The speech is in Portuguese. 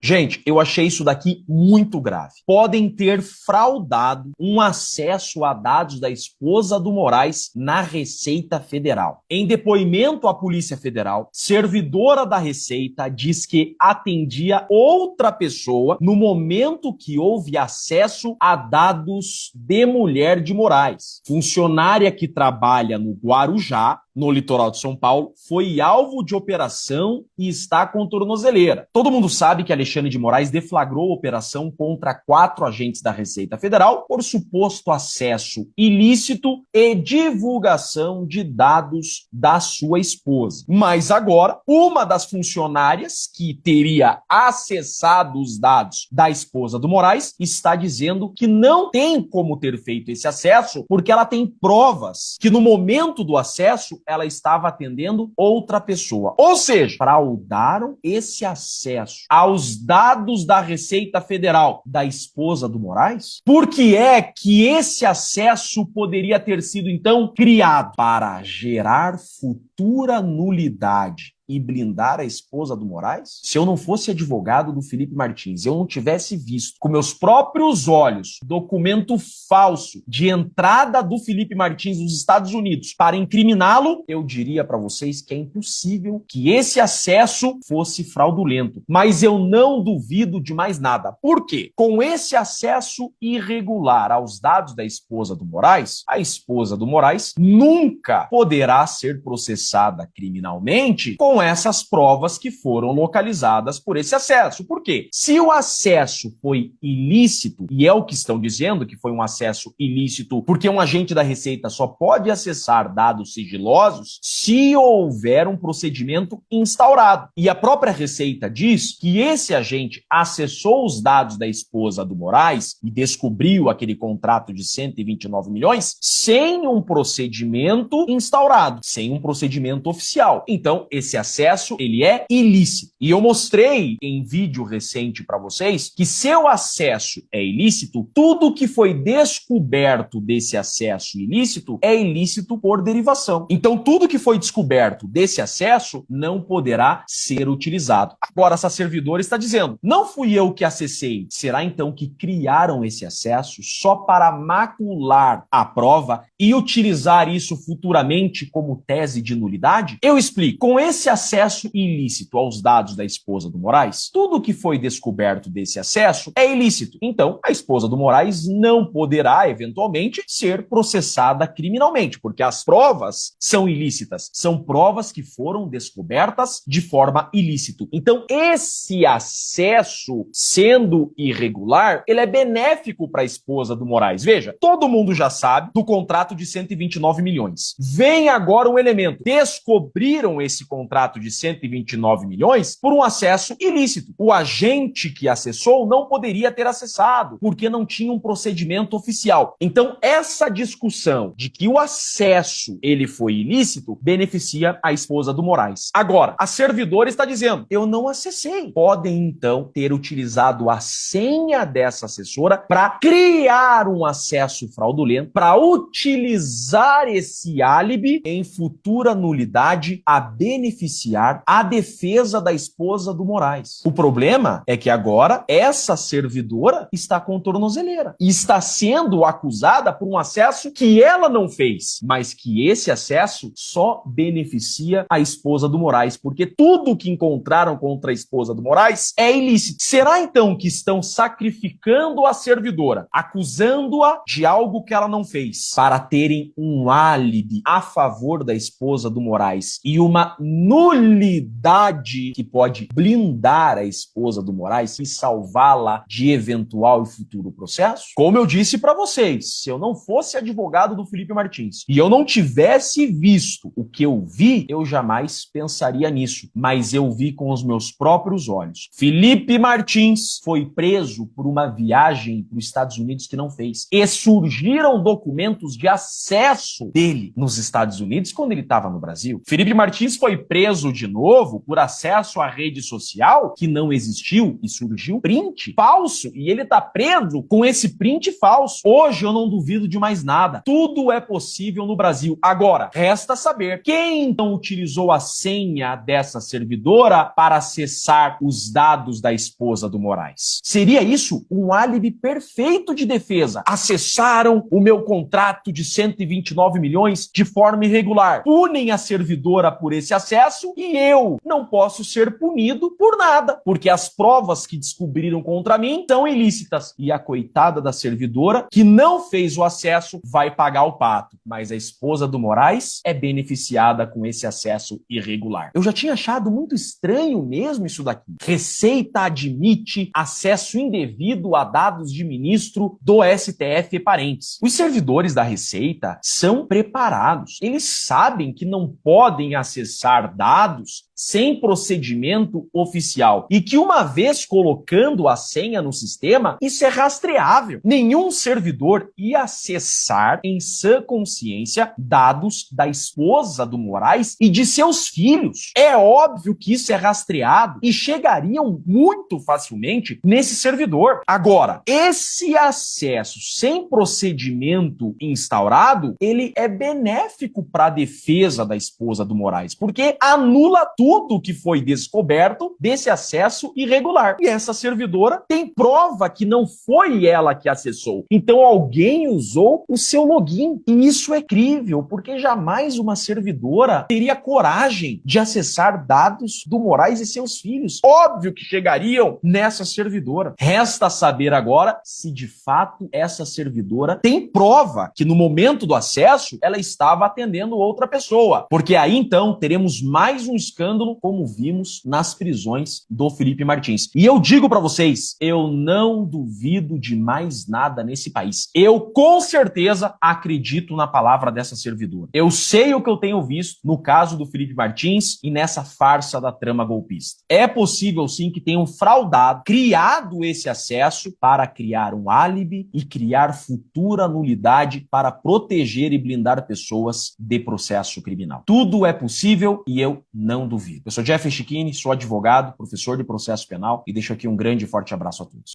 Gente, eu achei isso daqui muito grave. Podem ter fraudado um acesso a dados da esposa do Moraes na Receita Federal. Em depoimento à Polícia Federal, servidora da Receita diz que atendia outra pessoa no momento que houve acesso a dados de mulher de Moraes. Funcionária que trabalha no Guarujá, no litoral de São Paulo, foi alvo de operação e está com tornozeleira. Todo mundo sabe que Alexandre de Moraes deflagrou operação contra 4 agentes da Receita Federal por suposto acesso ilícito e divulgação de dados da sua esposa. Mas agora, uma das funcionárias que teria acessado os dados da esposa do Moraes está dizendo que não tem como ter feito esse acesso porque ela tem provas que no momento do acesso ela estava atendendo outra pessoa. Ou seja, fraudaram esse acesso aos dados da Receita Federal da esposa do Moraes? Por que é que esse acesso poderia ter sido, então, criado para gerar futura nulidade e blindar a esposa do Moraes? Se eu não fosse advogado do Felipe Martins, eu não tivesse visto com meus próprios olhos documento falso de entrada do Felipe Martins nos Estados Unidos para incriminá-lo, eu diria para vocês que é impossível que esse acesso fosse fraudulento. Mas eu não duvido de mais nada. Por quê? Com esse acesso irregular aos dados da esposa do Moraes, a esposa do Moraes nunca poderá ser processada criminalmente com essas provas que foram localizadas por esse acesso. Por quê? Se o acesso foi ilícito, e é o que estão dizendo que foi um acesso ilícito, porque um agente da Receita só pode acessar dados sigilosos se houver um procedimento instaurado. E a própria Receita diz que esse agente acessou os dados da esposa do Moraes e descobriu aquele contrato de 129 milhões sem um procedimento instaurado, sem um procedimento oficial. Então, esse acesso, ele é ilícito. E eu mostrei em vídeo recente para vocês que se o acesso é ilícito, tudo que foi descoberto desse acesso ilícito é ilícito por derivação. Então, tudo que foi descoberto desse acesso não poderá ser utilizado. Agora, essa servidora está dizendo, não fui eu que acessei. Será então que criaram esse acesso só para macular a prova e utilizar isso futuramente como tese de nulidade? Eu explico. Com esse acesso ilícito aos dados da esposa do Moraes, tudo que foi descoberto desse acesso é ilícito. Então, a esposa do Moraes não poderá, eventualmente, ser processada criminalmente, porque as provas são ilícitas. São provas que foram descobertas de forma ilícita. Então, esse acesso, sendo irregular, ele é benéfico para a esposa do Moraes. Veja, todo mundo já sabe do contrato de 129 milhões. Vem agora um elemento. Descobriram esse contrato de 129 milhões por um acesso ilícito. O agente que acessou não poderia ter acessado, porque não tinha um procedimento oficial. Então, essa discussão de que o acesso ele foi ilícito beneficia a esposa do Moraes. Agora, a servidora está dizendo, eu não acessei. Podem, então, ter utilizado a senha dessa assessora para criar um acesso fraudulento, para utilizar esse álibi em futura nulidade a beneficiar a defesa da esposa do Moraes. O problema é que agora essa servidora está com tornozeleira e está sendo acusada por um acesso que ela não fez, mas que esse acesso só beneficia a esposa do Moraes, porque tudo que encontraram contra a esposa do Moraes é ilícito. Será então que estão sacrificando a servidora, acusando-a de algo que ela não fez, para terem um álibi a favor da esposa do Moraes e uma nulidade que pode blindar a esposa do Moraes e salvá-la de eventual e futuro processo? Como eu disse para vocês, se eu não fosse advogado do Felipe Martins e eu não tivesse visto o que eu vi, eu jamais pensaria nisso, mas eu vi com os meus próprios olhos. Felipe Martins foi preso por uma viagem para os Estados Unidos que não fez. E surgiram documentos de acesso dele nos Estados Unidos quando ele estava no Brasil. Felipe Martins foi preso preso de novo por acesso à rede social que não existiu e surgiu print falso e ele tá preso com esse print falso. Hoje eu não duvido de mais nada. Tudo é possível no Brasil. Agora, resta saber quem então utilizou a senha dessa servidora para acessar os dados da esposa do Moraes. Seria isso um álibi perfeito de defesa. Acessaram o meu contrato de 129 milhões de forma irregular. Punem a servidora por esse acesso e eu não posso ser punido por nada, porque as provas que descobriram contra mim são ilícitas. E a coitada da servidora, que não fez o acesso, vai pagar o pato. Mas a esposa do Moraes é beneficiada com esse acesso irregular. Eu já tinha achado muito estranho mesmo isso daqui. Receita admite acesso indevido a dados de ministro do STF e parentes. Os servidores da Receita são preparados. Eles sabem que não podem acessar dados sem procedimento oficial e que uma vez colocando a senha no sistema, isso é rastreável. Nenhum servidor ia acessar em sã consciência dados da esposa do Moraes e de seus filhos. É óbvio que isso é rastreado e chegariam muito facilmente nesse servidor. Agora, esse acesso sem procedimento instaurado, ele é benéfico para a defesa da esposa do Moraes, porque anula tudo que foi descoberto desse acesso irregular. E essa servidora tem prova que não foi ela que acessou. Então alguém usou o seu login. E isso é crível, porque jamais uma servidora teria coragem de acessar dados do Moraes e seus filhos. Óbvio que chegariam nessa servidora. Resta saber agora se de fato essa servidora tem prova que no momento do acesso ela estava atendendo outra pessoa. Porque aí então teremos mais um escândalo como vimos nas prisões do Felipe Martins. E eu digo para vocês, eu não duvido de mais nada nesse país. Eu com certeza acredito na palavra dessa servidora. Eu sei o que eu tenho visto no caso do Felipe Martins e nessa farsa da trama golpista. É possível sim que tenham fraudado, criado esse acesso para criar um álibi e criar futura nulidade para proteger e blindar pessoas de processo criminal. Tudo é possível e eu não duvido. Eu sou Jeff Chiquini, sou advogado, professor de processo penal e deixo aqui um grande e forte abraço a todos.